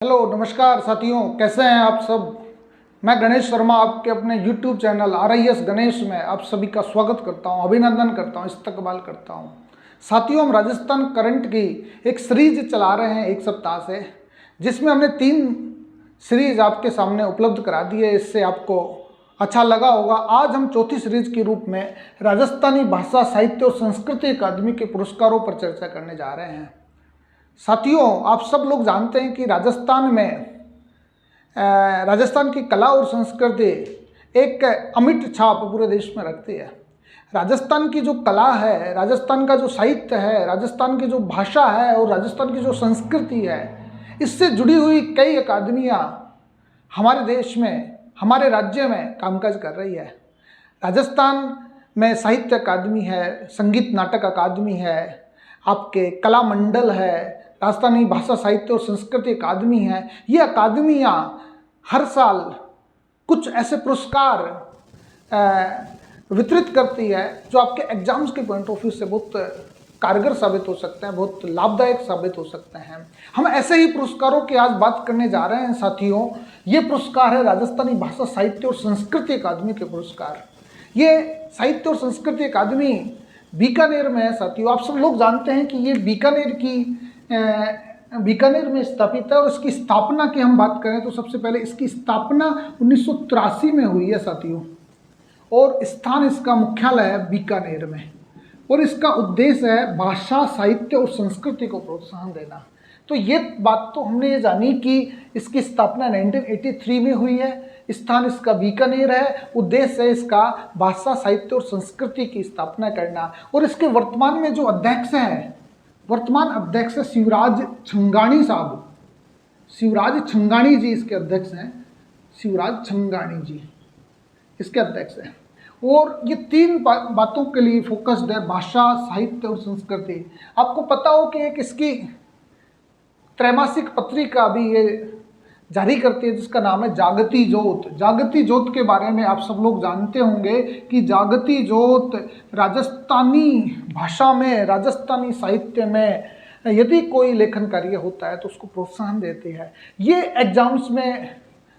Hello नमस्कार साथियों, कैसे हैं आप सब। मैं गणेश शर्मा आपके अपने YouTube चैनल RIS गणेश में आप सभी का स्वागत करता हूं, अभिनंदन करता हूं, इस्तकबाल करता हूं। साथियों, हम राजस्थान करंट की एक सीरीज चला रहे हैं एक सप्ताह से, जिसमें हमने 3 सीरीज आपके सामने उपलब्ध करा दी है। इससे आपको अच्छा लगा होगा। आज हम चौथी सीरीज के रूप में राजस्थानी भाषा साहित्य और संस्कृति अकादमी के पुरस्कारों पर चर्चा करने जा रहे हैं। साथियों, आप सब लोग जानते हैं कि राजस्थान की कला और संस्कृति एक अमिट छाप पूरे देश में रखती है। राजस्थान की जो कला है, राजस्थान का जो साहित्य है, राजस्थान की जो भाषा है और राजस्थान की जो संस्कृति है, इससे जुड़ी हुई कई अकादमियाँ हमारे देश में, हमारे राज्य में कामकाज कर रही है। राजस्थान में साहित्य अकादमी है, संगीत नाटक अकादमी है, आपके कला मंडल है, राजस्थानी भाषा साहित्य और संस्कृति अकादमी है। ये अकादमियाँ हर साल कुछ ऐसे पुरस्कार वितरित करती है जो आपके एग्जाम्स के पॉइंट ऑफ व्यू से बहुत कारगर साबित हो सकते हैं, बहुत लाभदायक साबित हो सकते हैं। हम ऐसे ही पुरस्कारों की आज बात करने जा रहे हैं साथियों। ये पुरस्कार है राजस्थानी भाषा साहित्य और संस्कृति अकादमी के पुरस्कार। ये साहित्य और संस्कृति अकादमी बीकानेर में है साथियों। आप सब लोग जानते हैं कि ये बीकानेर में स्थापित है। और इसकी स्थापना की हम बात करें तो सबसे पहले इसकी स्थापना 1983 में हुई है साथियों, और स्थान इसका मुख्यालय है बीकानेर में। और इसका उद्देश्य है भाषा साहित्य और संस्कृति को प्रोत्साहन देना। तो ये बात तो हमने ये जानी कि इसकी स्थापना 1983 में हुई है, स्थान इसका बीकानेर है, उद्देश्य है इसका भाषा साहित्य और संस्कृति की स्थापना करना। और इसके वर्तमान में जो अध्यक्ष हैं, वर्तमान अध्यक्ष शिवराज छंगाणी साहब, शिवराज छंगाणी जी इसके अध्यक्ष हैं। शिवराज छंगाणी जी इसके अध्यक्ष हैं। और ये 3 बातों के लिए फोकस्ड है, भाषा साहित्य और संस्कृति। आपको पता हो कि एक इसकी त्रैमासिक पत्रिका भी ये जारी करती है जिसका नाम है जागती जोत। जागती जोत के बारे में आप सब लोग जानते होंगे कि जागती जोत राजस्थानी भाषा में, राजस्थानी साहित्य में यदि कोई लेखन कार्य होता है तो उसको प्रोत्साहन देती है। ये एग्जाम्स में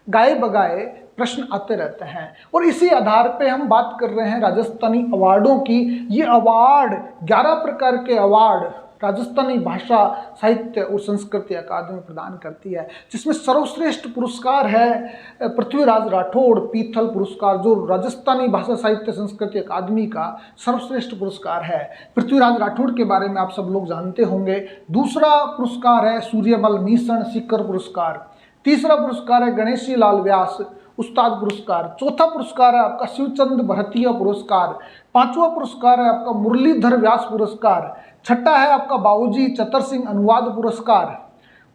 गाए बगाए प्रश्न आते रहते हैं। और इसी आधार पे हम बात कर रहे हैं राजस्थानी अवार्डों की। ये अवार्ड 11 प्रकार के अवार्ड राजस्थानी भाषा साहित्य और संस्कृति अकादमी प्रदान करती है, जिसमें सर्वश्रेष्ठ पुरस्कार है पृथ्वीराज राठौड़ पीथल पुरस्कार, जो राजस्थानी भाषा साहित्य संस्कृति अकादमी का सर्वश्रेष्ठ पुरस्कार है। पृथ्वीराज राठौड़ के बारे में आप सब लोग जानते होंगे। दूसरा पुरस्कार है सूर्यमल मीसण सीकर पुरस्कार। तीसरा पुरस्कार है गणेशी लाल व्यास उस्ताद पुरस्कार। चौथा पुरस्कार है आपका शिवचंद भरतीय पुरस्कार। 5वां पुरस्कार है आपका मुरलीधर व्यास पुरस्कार। छठा है आपका बाबूजी चतर सिंह अनुवाद पुरस्कार।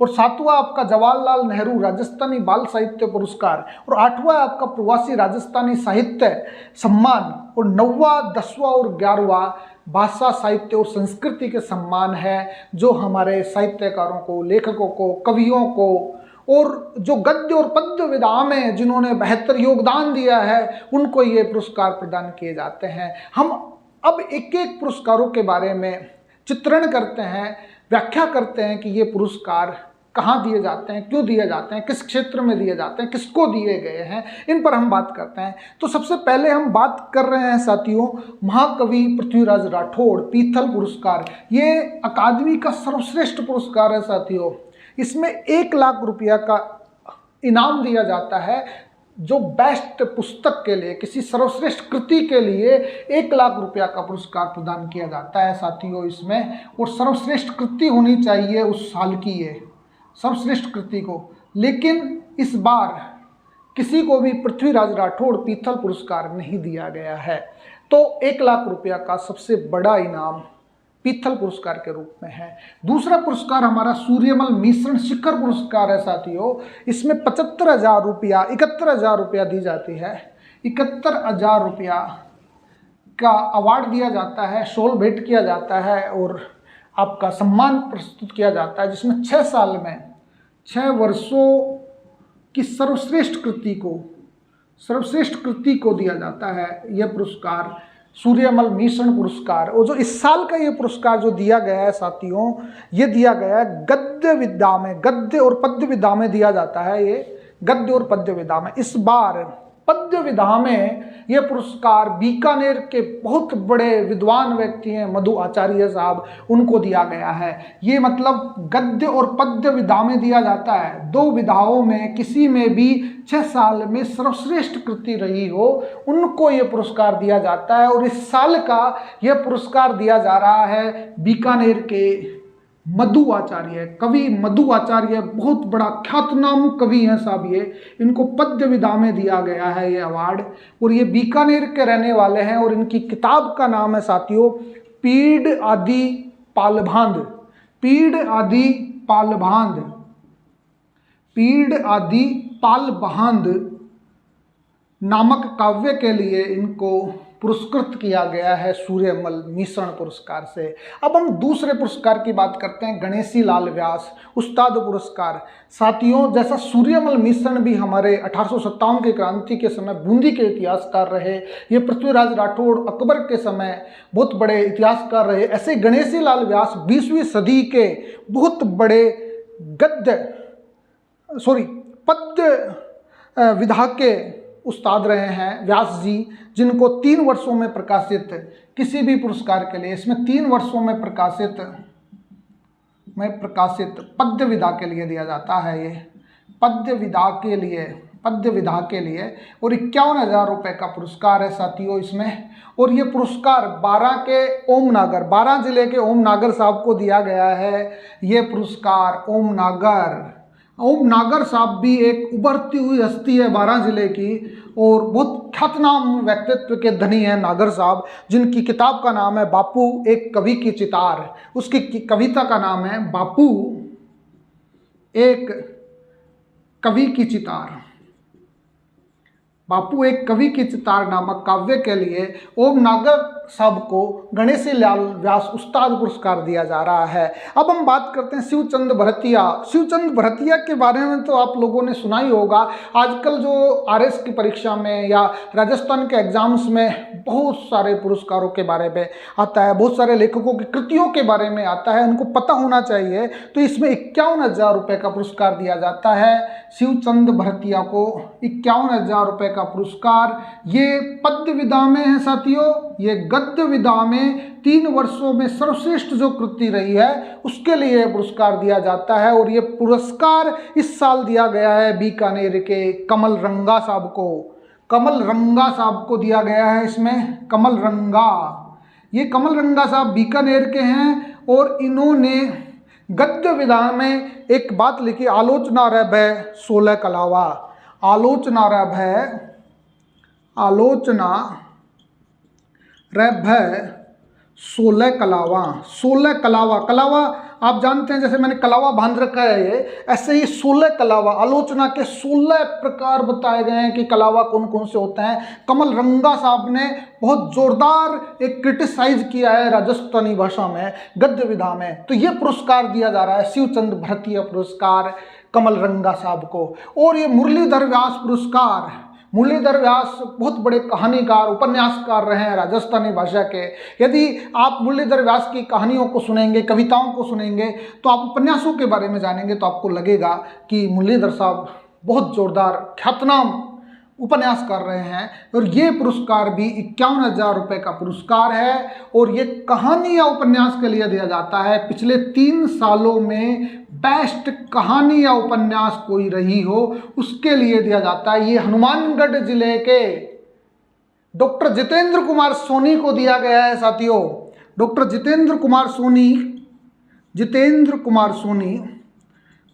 और 7वां आपका जवाहरलाल नेहरू राजस्थानी बाल साहित्य पुरस्कार। और 8वां आपका प्रवासी राजस्थानी साहित्य सम्मान। और 9वां 10वां और 11वां भाषा साहित्य और संस्कृति के सम्मान है, जो हमारे साहित्यकारों को, लेखकों को, कवियों को और जो गद्य और पद्य विधा में जिन्होंने बेहतर योगदान दिया है, उनको ये पुरस्कार प्रदान किए जाते हैं। हम अब एक एक पुरस्कारों के बारे में चित्रण करते हैं, व्याख्या करते हैं कि ये पुरस्कार कहाँ दिए जाते हैं, क्यों दिए जाते हैं, किस क्षेत्र में दिए जाते हैं, किसको दिए गए हैं, इन पर हम बात करते हैं। तो सबसे पहले हम बात कर रहे हैं साथियों महाकवि पृथ्वीराज राठौड़ पीथल पुरस्कार। ये अकादमी का सर्वश्रेष्ठ पुरस्कार है साथियों। इसमें 1 लाख रुपया का इनाम दिया जाता है। जो बेस्ट पुस्तक के लिए, किसी सर्वश्रेष्ठ कृति के लिए 1 लाख रुपया का पुरस्कार प्रदान किया जाता है साथियों इसमें। और सर्वश्रेष्ठ कृति होनी चाहिए उस साल की, ये सर्वश्रेष्ठ कृति को। लेकिन इस बार किसी को भी पृथ्वीराज राठौड़ पीथल पुरस्कार नहीं दिया गया है। तो 1 लाख रुपया का सबसे बड़ा इनाम पीथल पुरस्कार के रूप में है। दूसरा पुरस्कार हमारा सूर्यमल मिश्रण शिखर पुरस्कार है साथियों। इसमें 75,000 रुपया, 71,000 रुपया दी जाती है। 71,000 रुपया का अवार्ड दिया जाता है, शॉल भेंट किया जाता है और आपका सम्मान प्रस्तुत किया जाता है, जिसमें 6 साल में 6 वर्षों की सर्वश्रेष्ठ कृति को दिया जाता है। यह पुरस्कार सूर्यमल मिश्रण पुरस्कार। और जो इस साल का ये पुरस्कार जो दिया गया है साथियों, ये दिया गया है गद्य विधा में, गद्य और पद्य विधा में दिया जाता है। ये गद्य और पद्य विधा में, इस बार पद्य विधा में ये पुरस्कार बीकानेर के बहुत बड़े विद्वान व्यक्ति हैं मधु आचार्य साहब, उनको दिया गया है। ये मतलब गद्य और पद्य विधा में दिया जाता है। दो विधाओं में किसी में भी 6 साल में सर्वश्रेष्ठ कृति रही हो, उनको ये पुरस्कार दिया जाता है। और इस साल का यह पुरस्कार दिया जा रहा है बीकानेर के मधु आचार्य, कवि मधु आचार्य, बहुत बड़ा ख्यातनाम कवि हैं साहब ये, इनको पद्य विधा में दिया गया है ये अवार्ड। और ये बीकानेर के रहने वाले हैं और इनकी किताब का नाम है साथियों पीड़ आदि पालभांद, पीड़ आदि पालभांद, पीड़ आदि पालभांद नामक काव्य के लिए इनको पुरस्कृत किया गया है सूर्यमल मिश्रण पुरस्कार से। अब हम दूसरे पुरस्कार की बात करते हैं, गणेशी लाल व्यास उस्ताद पुरस्कार। साथियों, जैसा सूर्यमल मिश्रण भी हमारे 1857 की क्रांति के समय बूंदी के इतिहासकार रहे, ये पृथ्वीराज राठौड़ अकबर के समय बहुत बड़े इतिहासकार रहे, ऐसे गणेशी लाल व्यास 20वीं सदी के बहुत बड़े पद्य विधा के उस्ताद रहे हैं व्यास जी, जिनको 3 वर्षों में प्रकाशित किसी भी पुरस्कार के लिए, इसमें 3 वर्षों में प्रकाशित पद्य विधा के लिए दिया जाता है। ये पद्य विधा के लिए और 51,000 रुपये का पुरस्कार है साथियों इसमें। और ये पुरस्कार 12 जिले के ओम नागर साहब को दिया गया है। ये पुरस्कार ओम नागर साहब भी एक उभरती हुई हस्ती है 12 जिले की और बहुत ख्यातनाम व्यक्तित्व के धनी हैं नागर साहब, जिनकी किताब का नाम है बापू एक कवि की चितार। उसकी कविता का नाम है बापू एक कवि की चितार। बापू एक कवि की चितार नामक काव्य के लिए ओम नागर साहब को गणेशी लाल व्यास उस्ताद पुरस्कार दिया जा रहा है। अब हम बात करते हैं शिवचंद भरतिया। शिवचंद भरतिया के बारे में तो आप लोगों ने सुना ही होगा। आजकल जो आरएस की परीक्षा में या राजस्थान के एग्जाम्स में बहुत सारे पुरस्कारों के बारे में आता है, बहुत सारे लेखकों की कृतियों के बारे में आता है, उनको पता होना चाहिए। तो इसमें 51,000 रुपये का पुरस्कार दिया जाता है शिवचंद भरतिया को, 51,000 रुपये का पुरस्कार। ये पद्य विधा में है साथियों, ये गद्य विधा में 3 वर्षों में सर्वश्रेष्ठ जो कृति रही है उसके लिए पुरस्कार दिया जाता है। और ये पुरस्कार इस साल दिया गया है बीकानेर के कमल रंगा साहब को, कमल रंगा साहब को दिया गया है इसमें, कमल रंगा। ये कमल रंगा साहब बीकानेर के हैं और इन्होंने गद्य विधा में एक बात लिखी, आलोचना रभ है 16 कलावा, आलोचना रभ है, आलोचना रभ है 16 कलावा, 16 कलावा। कलावा आप जानते हैं, जैसे मैंने कलावा बांध रखा है ये, ऐसे ही 16 कलावा, आलोचना के 16 प्रकार बताए गए हैं कि कलावा कौन कौन से होते हैं। कमल रंगा साहब ने बहुत जोरदार एक क्रिटिसाइज किया है राजस्थानी भाषा में गद्य विधा में। तो ये पुरस्कार दिया जा रहा है शिवचंद भरतिया पुरस्कार कमल रंगा साहब को। और ये मुरलीधर व्यास पुरस्कार, मुरलीधर व्यास बहुत बड़े कहानीकार उपन्यासकार रहे हैं राजस्थानी भाषा के। यदि आप मुरलीधर व्यास की कहानियों को सुनेंगे, कविताओं को सुनेंगे, तो आप उपन्यासों के बारे में जानेंगे, तो आपको लगेगा कि मुरलीधर साहब बहुत जोरदार ख्यातनाम उपन्यास कर रहे हैं। और ये पुरस्कार भी 51,000 रुपये का पुरस्कार है। और ये कहानी या उपन्यास के लिए दिया जाता है। पिछले 3 सालों में बेस्ट कहानी या उपन्यास कोई रही हो उसके लिए दिया जाता है। ये हनुमानगढ़ जिले के डॉक्टर जितेंद्र कुमार सोनी को दिया गया है साथियों। डॉक्टर जितेंद्र कुमार सोनी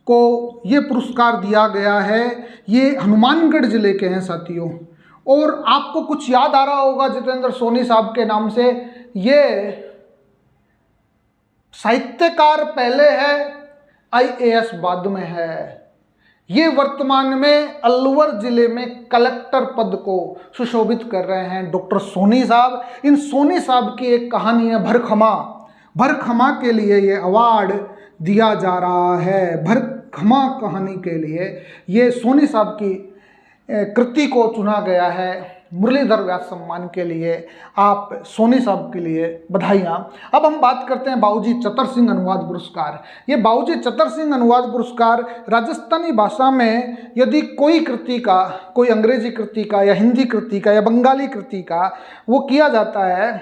को ये पुरस्कार दिया गया है। ये हनुमानगढ़ जिले के हैं साथियों। और आपको कुछ याद आ रहा होगा जितेंद्र सोनी साहब के नाम से, ये साहित्यकार पहले है, IAS बाद में है। ये वर्तमान में अलवर जिले में कलेक्टर पद को सुशोभित कर रहे हैं डॉक्टर सोनी साहब। इन सोनी साहब की एक कहानी है भरखमा, भरखमा के लिए ये अवार्ड दिया जा रहा है। भरखमा कहानी के लिए ये सोनी साहब की कृति को चुना गया है मुरलीधर व्यास सम्मान के लिए आप सोनी साहब के लिए बधाइयाँ। अब हम बात करते हैं बाबूजी चतर सिंह अनुवाद पुरस्कार। ये बाबूजी चतर सिंह अनुवाद पुरस्कार राजस्थानी भाषा में यदि कोई कृति का, कोई अंग्रेजी कृति का या हिंदी कृति का या बंगाली कृति का वो किया जाता है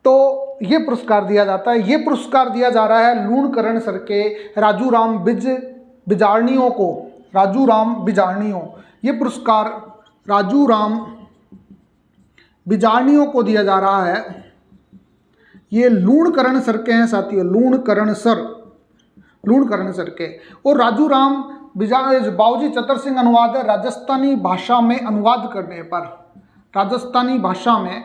तो ये पुरस्कार दिया जाता है। ये पुरस्कार दिया जा रहा है लूणकरण सर के राजू राम बिजारनियों को, राजू राम बिजारनियों। ये पुरस्कार राजू राम बिजारनियों को दिया जा रहा है। ये लूणकरण सर के हैं साथियों, लूणकरण सर के। और राजू राम बाबूजी चतर सिंह अनुवाद है, राजस्थानी भाषा में अनुवाद करने पर, राजस्थानी भाषा में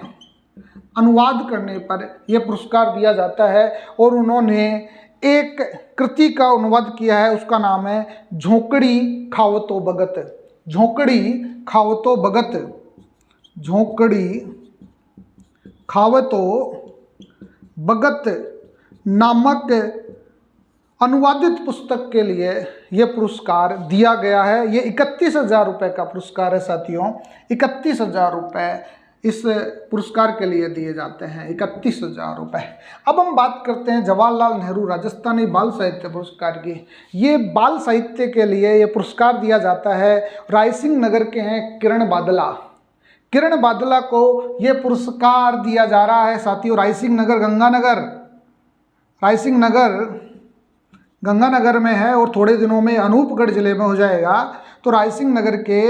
अनुवाद करने पर यह पुरस्कार दिया जाता है। और उन्होंने एक कृति का अनुवाद किया है, उसका नाम है झोंकड़ी खावतो भगत। झोंकड़ी खावतो भगत, झोंकड़ी खावतो भगत नामक अनुवादित पुस्तक के लिए यह पुरस्कार दिया गया है। ये 31,000 रुपये का पुरस्कार है साथियों, 31,000 रुपये इस पुरस्कार के लिए दिए जाते हैं, 31,000 रुपये। अब हम बात करते हैं जवाहरलाल नेहरू राजस्थानी बाल साहित्य पुरस्कार की। ये बाल साहित्य के लिए ये पुरस्कार दिया जाता है। रायसिंह नगर के हैं किरण बादला। किरण बादला को ये पुरस्कार दिया जा रहा है साथियों। रायसिंह नगर गंगानगर, रायसिंह नगर गंगानगर में है और थोड़े दिनों में अनूपगढ़ जिले में हो जाएगा। तो रायसिंह नगर के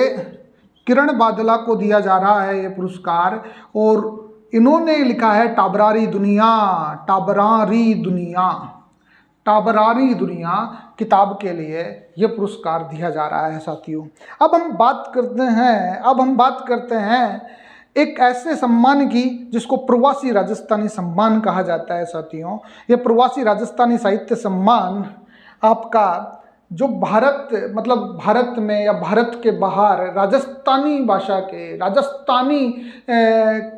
किरण बादला को दिया जा रहा है ये पुरस्कार। और इन्होंने लिखा है टाबरारी दुनिया, टाबरारी दुनिया, टाबरारी दुनिया किताब के लिए ये पुरस्कार दिया जा रहा है साथियों। अब हम बात करते हैं एक ऐसे सम्मान की जिसको प्रवासी राजस्थानी सम्मान कहा जाता है साथियों। ये प्रवासी राजस्थानी साहित्य सम्मान आपका जो भारत में या भारत के बाहर राजस्थानी भाषा के, राजस्थानी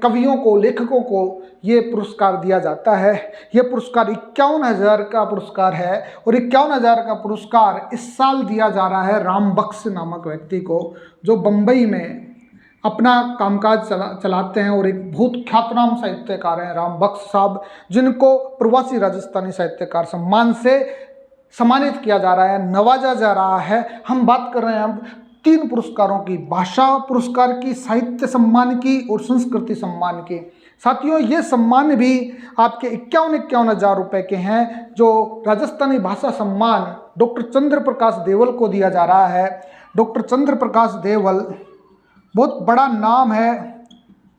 कवियों को, लेखकों को ये पुरस्कार दिया जाता है। ये पुरस्कार 51,000 का पुरस्कार है और 51,000 का पुरस्कार इस साल दिया जा रहा है राम बख्श नामक व्यक्ति को, जो बम्बई में अपना कामकाज चलाते हैं और एक बहुत ख्यातनाम साहित्यकार हैं राम बख्श साहब, जिनको प्रवासी राजस्थानी साहित्यकार सम्मान से सम्मानित किया जा रहा है, नवाजा जा रहा है। हम बात कर रहे हैं अब 3 पुरस्कारों की, भाषा पुरस्कार की, साहित्य सम्मान की और संस्कृति सम्मान की। साथियों ये सम्मान भी आपके 51,000 रुपये के हैं, जो राजस्थानी भाषा सम्मान डॉक्टर चंद्र प्रकाश देवल को दिया जा रहा है। डॉक्टर चंद्र प्रकाश देवल बहुत बड़ा नाम है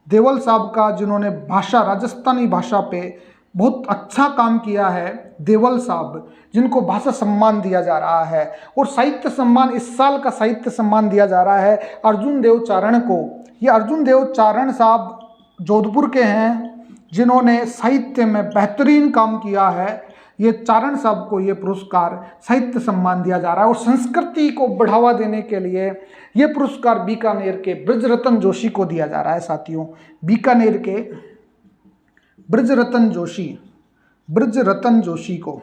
देवल साहब का, जिन्होंने राजस्थानी भाषा पे बहुत अच्छा काम किया है। देवल साहब जिनको भाषा सम्मान दिया जा रहा है। और साहित्य सम्मान, इस साल का साहित्य सम्मान दिया जा रहा है अर्जुन देव चारण को। ये अर्जुन देव चारण साहब जोधपुर के हैं, जिन्होंने साहित्य में बेहतरीन काम किया है। ये चारण साहब को ये पुरस्कार साहित्य सम्मान दिया जा रहा है। और संस्कृति को बढ़ावा देने के लिए ये पुरस्कार बीकानेर के ब्रजरतन जोशी को दिया जा रहा है साथियों। बीकानेर के ब्रजरतन जोशी को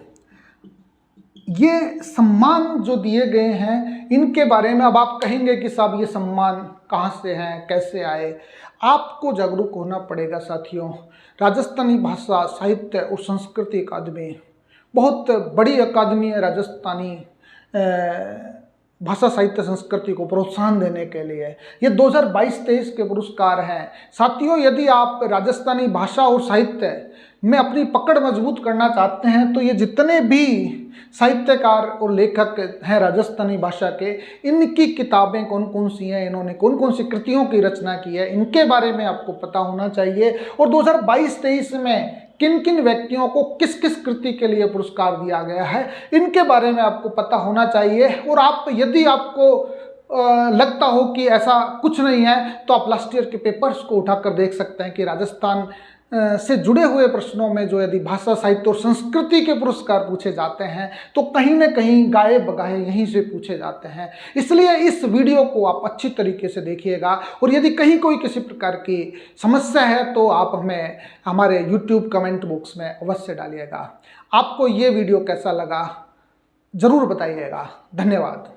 ये सम्मान जो दिए गए हैं, इनके बारे में अब आप कहेंगे कि साहब ये सम्मान कहाँ से हैं, कैसे आए। आपको जागरूक होना पड़ेगा साथियों। राजस्थानी भाषा साहित्य और संस्कृति अकादमी बहुत बड़ी अकादमी है राजस्थानी भाषा साहित्य संस्कृति को प्रोत्साहन देने के लिए। ये 2022-23 के पुरस्कार हैं साथियों। यदि आप राजस्थानी भाषा और साहित्य में अपनी पकड़ मजबूत करना चाहते हैं तो ये जितने भी साहित्यकार और लेखक हैं राजस्थानी भाषा के, इनकी किताबें कौन कौन सी हैं, इन्होंने कौन कौन सी कृतियों की रचना की है, इनके बारे में आपको पता होना चाहिए। और 2022-23 में किन किन व्यक्तियों को किस किस कृति के लिए पुरस्कार दिया गया है, इनके बारे में आपको पता होना चाहिए। और यदि आपको लगता हो कि ऐसा कुछ नहीं है तो आप लास्ट ईयर के पेपर्स को उठाकर देख सकते हैं कि राजस्थान से जुड़े हुए प्रश्नों में जो यदि भाषा साहित्य और संस्कृति के पुरस्कार पूछे जाते हैं तो कहीं ना कहीं गाए बगाए यहीं से पूछे जाते हैं। इसलिए इस वीडियो को आप अच्छी तरीके से देखिएगा और यदि कहीं कोई किसी प्रकार की समस्या है तो आप हमें हमारे YouTube कमेंट बॉक्स में अवश्य डालिएगा। आपको ये वीडियो कैसा लगा ज़रूर बताइएगा। धन्यवाद।